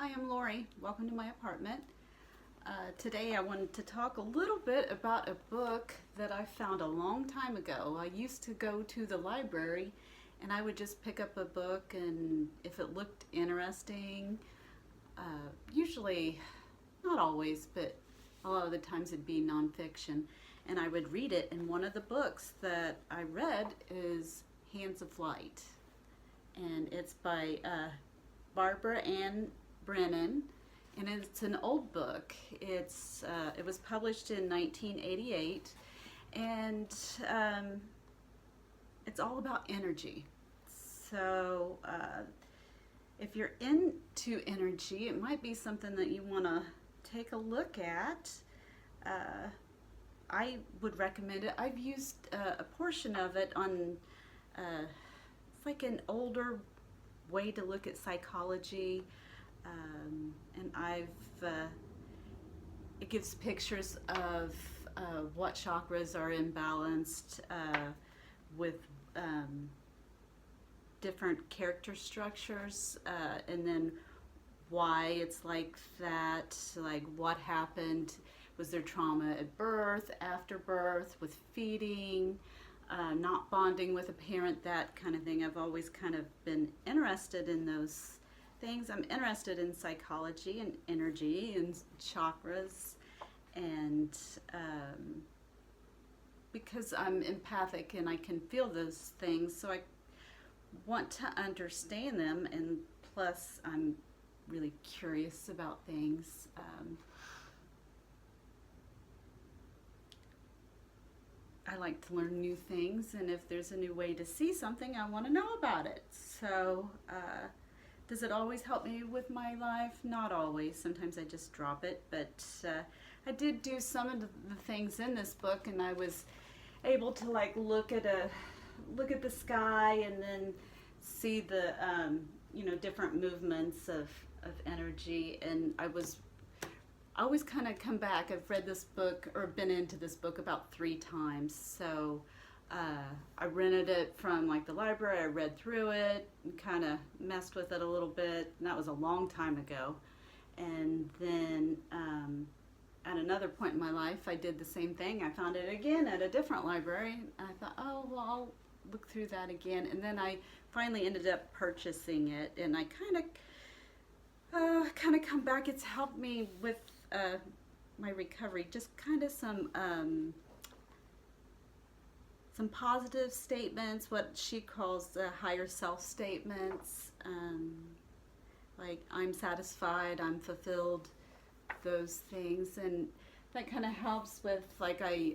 Hi, I'm Lori. Welcome to my apartment. Today I wanted to talk a little bit about a book that I found a long time ago. I used to go to the library and I would just pick up a book, and if it looked interesting, usually, not always, but a lot of the times it'd be nonfiction, and I would read it. And one of the books that I read is Hands of Light, and it's by Barbara Ann Brennan, and it's an old book. It was published in 1988, and it's all about energy. So if you're into energy, it might be something that you want to take a look at. I would recommend it. I've used a portion of it on, it's like an older way to look at psychology, and it gives pictures of what chakras are imbalanced with different character structures, and then why it's like that, like what happened, was there trauma at birth, after birth, with feeding, not bonding with a parent, that kind of thing. I've always kind of been interested in those things. I'm interested in psychology and energy and chakras, and because I'm empathic and I can feel those things, so I want to understand them, and plus I'm really curious about things. I like to learn new things, and if there's a new way to see something, I want to know about it. So does it always help me with my life? Not always. Sometimes I just drop it, but I did do some of the things in this book, and I was able to like look at the sky and then see the different movements of energy, and I always kind of come back. I've read this book, or been into this book, about 3 times. So I rented it from like the library. I read through it and kind of messed with it a little bit, and that was a long time ago. And then at another point in my life, I did the same thing. I found it again at a different library, and I thought, oh, well, I'll look through that again. And then I finally ended up purchasing it, and I kind of come back. It's helped me with my recovery. Just kind of some positive statements, what she calls the higher self statements, like I'm satisfied, I'm fulfilled, those things. And that kind of helps with, like, I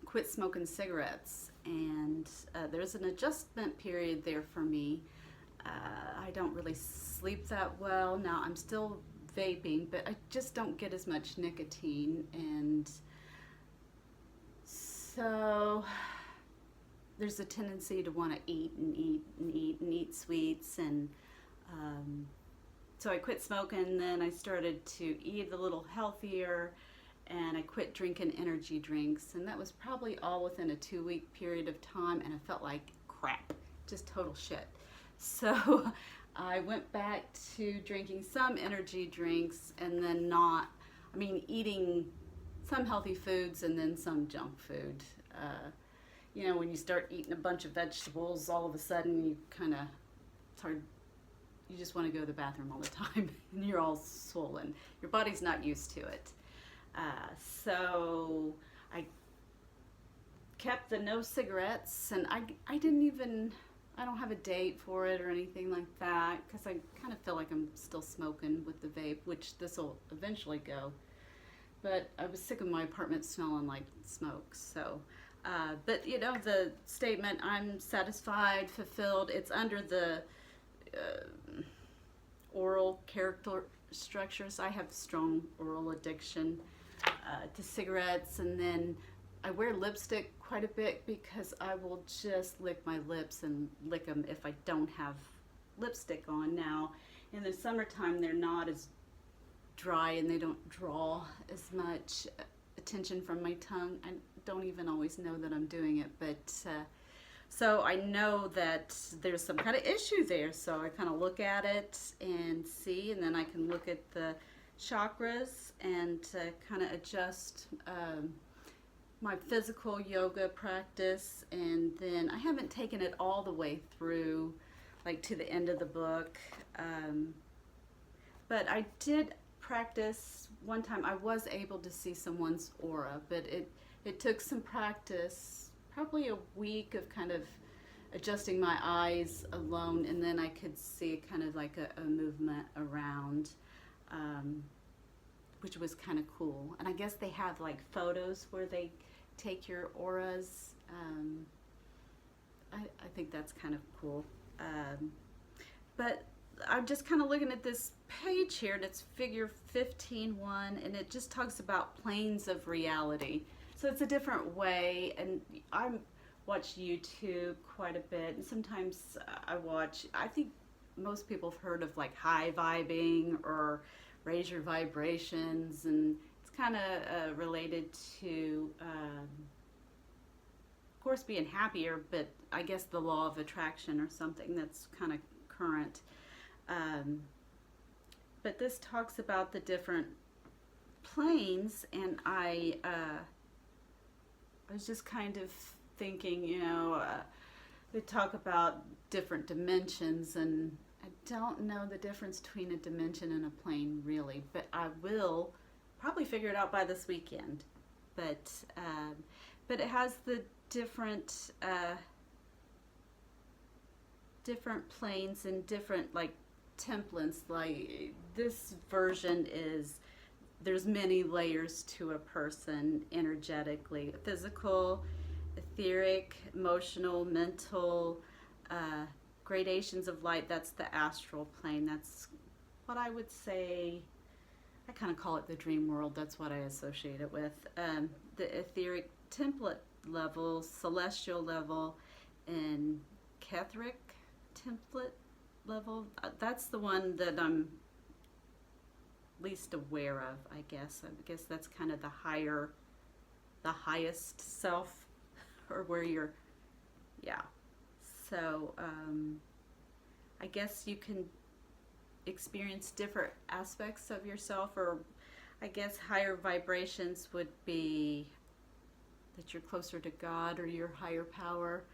quit smoking cigarettes, and there's an adjustment period there for me. I don't really sleep that well now. I'm still vaping, but I just don't get as much nicotine, and so there's a tendency to want to eat and eat and eat and eat sweets, and so I quit smoking. And then I started to eat a little healthier, and I quit drinking energy drinks, and that was probably all within a 2-week period of time, and I felt like crap, just total shit. So I went back to drinking some energy drinks, and then eating some healthy foods and then some junk food. When you start eating a bunch of vegetables, all of a sudden it's hard, you just want to go to the bathroom all the time, and you're all swollen. Your body's not used to it. So I kept the no cigarettes, and I don't have a date for it or anything like that, because I kind of feel like I'm still smoking with the vape, which this will eventually go. But I was sick of my apartment smelling like smoke. So, but the statement, I'm satisfied, fulfilled, it's under the oral character structures. I have strong oral addiction to cigarettes, and then I wear lipstick quite a bit because I will just lick my lips and lick them if I don't have lipstick on. Now, in the summertime, they're not as dry, and they don't draw as much attention from my tongue. I don't even always know that I'm doing it, but So I know that there's some kind of issue there. So I kind of look at it and see, and then I can look at the chakras and kind of adjust my physical yoga practice. And then I haven't taken it all the way through, like to the end of the book. But I did practice one time. I was able to see someone's aura, but it took some practice, probably a week of kind of adjusting my eyes alone, and then I could see kind of like a movement around, which was kind of cool. And I guess they have like photos where they take your auras. I think that's kind of cool. But I'm just kind of looking at this page here, and it's figure 15.1, and it just talks about planes of reality. So it's a different way, and I watch YouTube quite a bit, and sometimes I think most people have heard of like high vibing or raise your vibrations, and it's kind of related to, of course, being happier, but I guess the law of attraction or something that's kind of current. But this talks about the different planes, and I was just kind of thinking, they talk about different dimensions, and I don't know the difference between a dimension and a plane really, but I will probably figure it out by this weekend. But it has the different planes and different like templates. Like this version there's many layers to a person energetically: physical, etheric, emotional, mental, gradations of light. That's the astral plane. That's what I would say. I kind of call it the dream world. That's what I associate it with. The etheric template level, celestial level, and Catholic template level. That's the one that I'm least aware of, I guess. I guess that's kind of the highest self, or where you're, yeah. So I guess you can experience different aspects of yourself, or I guess higher vibrations would be that you're closer to God or your higher power,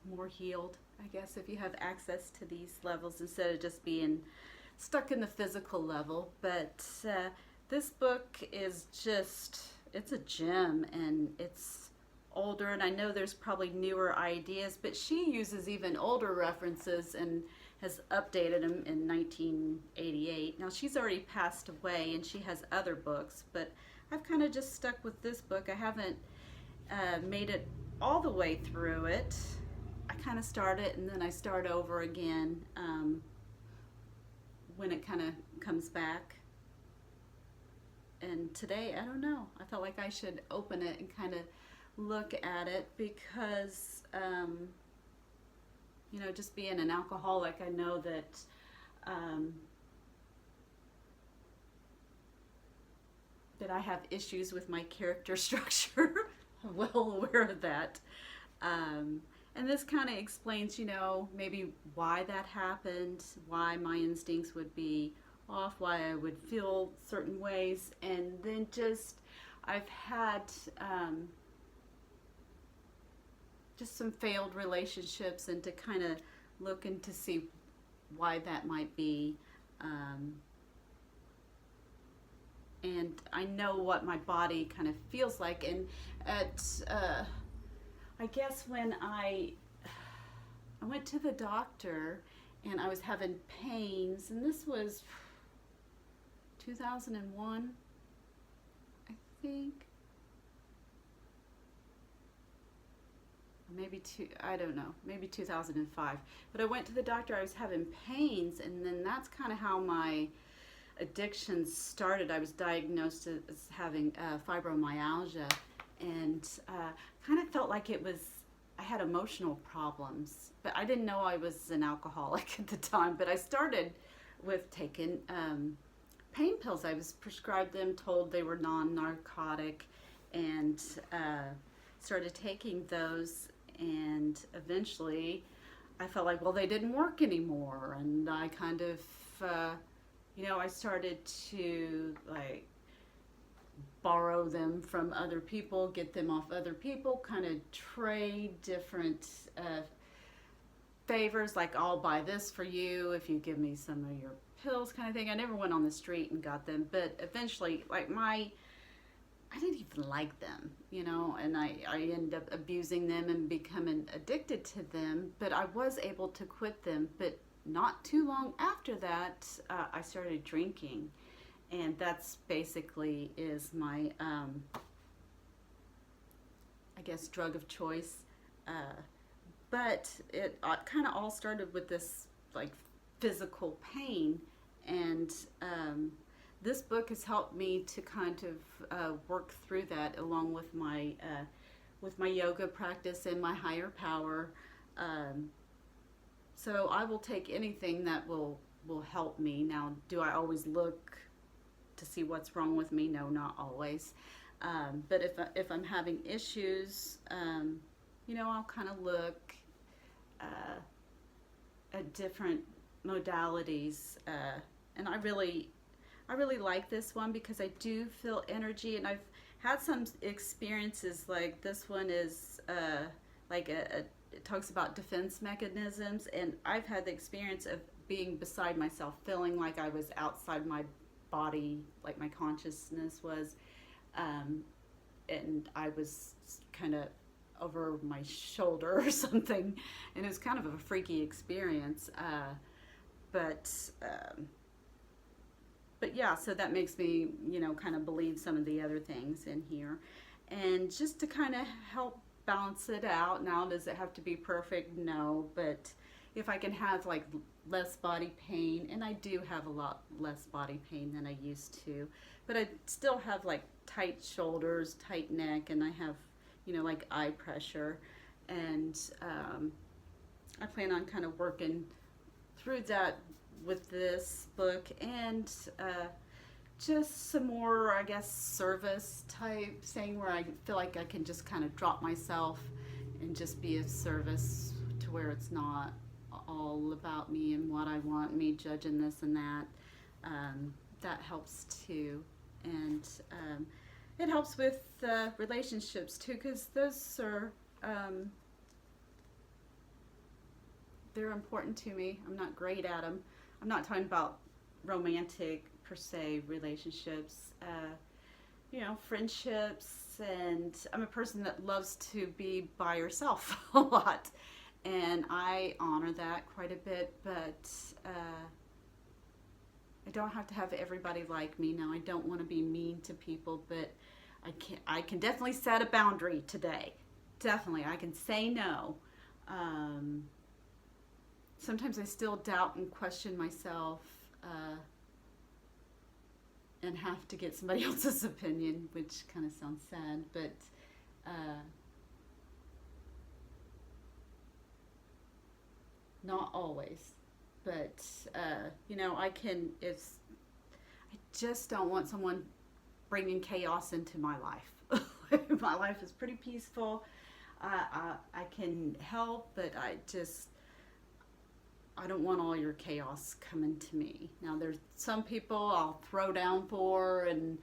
more healed, I guess, if you have access to these levels instead of just being stuck in the physical level. But this book is just, it's a gem, and it's older, and I know there's probably newer ideas, but she uses even older references and has updated them in 1988. Now she's already passed away, and she has other books, but I've kind of just stuck with this book. I haven't made it all the way through it. I kind of start it and then I start over again when it kind of comes back. And today, I don't know, I felt like I should open it and kind of look at it, because just being an alcoholic, I know that that I have issues with my character structure. I'm well aware of that. And this kind of explains, maybe why that happened, why my instincts would be off, why I would feel certain ways, and then just I've had just some failed relationships, and to kind of look and to see why that might be. And I know what my body kind of feels like, and I guess when I went to the doctor and I was having pains, and this was 2001, I think. Maybe I don't know, maybe 2005. But I went to the doctor, I was having pains, and then that's kind of how my addictions started. I was diagnosed as having fibromyalgia, and kind of felt like I had emotional problems, but I didn't know I was an alcoholic at the time. But I started with taking pain pills. I was prescribed them, told they were non-narcotic, and started taking those, and eventually I felt like, well, they didn't work anymore, and I kind of, I started to like borrow them from other people, get them off other people, kind of trade different favors, like I'll buy this for you if you give me some of your pills, kind of thing. I never went on the street and got them, but eventually, like I didn't even like them, and I ended up abusing them and becoming addicted to them, but I was able to quit them. But not too long after that, I started drinking, and that's basically is my, I guess, drug of choice. But it kind of all started with this like physical pain, and this book has helped me to kind of work through that, along with my yoga practice and my higher power. So I will take anything that will help me. Now, do I always look to see what's wrong with me? No, not always. But if I'm having issues, I'll kind of look at different modalities, and I really like this one because I do feel energy, and I've had some experiences like this one is it talks about defense mechanisms, and I've had the experience of being beside myself, feeling like I was outside my body, like my consciousness was, and I was kind of over my shoulder or something, and it was kind of a freaky experience, but yeah, so that makes me, kind of believe some of the other things in here, and just to kind of help balance it out. Now, does it have to be perfect? No, but if I can have like less body pain, and I do have a lot less body pain than I used to, but I still have like tight shoulders, tight neck, and I have, like eye pressure, and I plan on kind of working through that with this book, and just some more, I guess, service type thing where I feel like I can just kind of drop myself and just be of service, to where it's not all about me and what I want, me judging this and that. That helps too, and it helps with relationships too, because those are they're important to me. I'm not great at them. I'm not talking about romantic per se relationships, friendships, and I'm a person that loves to be by herself a lot, and I honor that quite a bit, but I don't have to have everybody like me. Now, I don't want to be mean to people, but I can definitely set a boundary today. Definitely, I can say no. Sometimes I still doubt and question myself, and have to get somebody else's opinion, which kind of sounds sad, but not always. But I can. I just don't want someone bringing chaos into my life. My life is pretty peaceful. I can help, but I don't want all your chaos coming to me. Now, there's some people I'll throw down for, and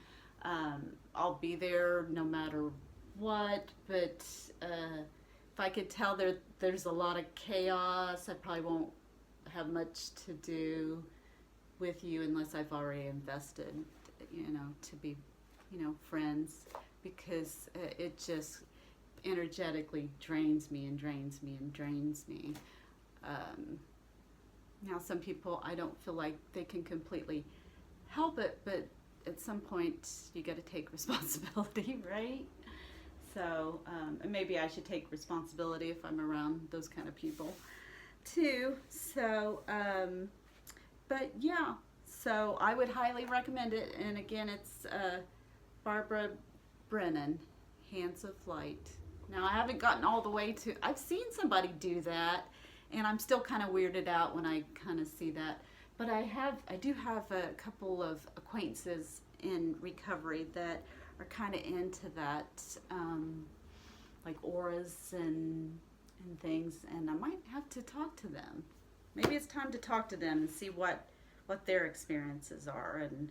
I'll be there no matter what, but if I could tell there's a lot of chaos, I probably won't have much to do with you unless I've already invested, to be, friends, because it just energetically drains me and drains me and drains me. Now, some people, I don't feel like they can completely help it, but at some point, you got to take responsibility, right? So, and maybe I should take responsibility if I'm around those kind of people, too. So, but yeah, so I would highly recommend it. And again, it's Barbara Brennan, Hands of Light. Now, I haven't gotten all the way to, I've seen somebody do that, and I'm still kind of weirded out when I kind of see that. But I do have a couple of acquaintances in recovery that are kind of into that like auras and things, and I might have to talk to them. Maybe it's time to talk to them and see what their experiences are, and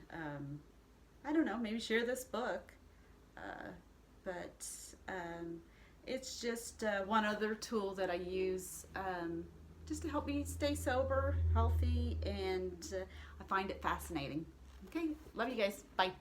I don't know, maybe share this book. But it's just one other tool that I use just to help me stay sober, healthy, and I find it fascinating. Okay, love you guys. Bye.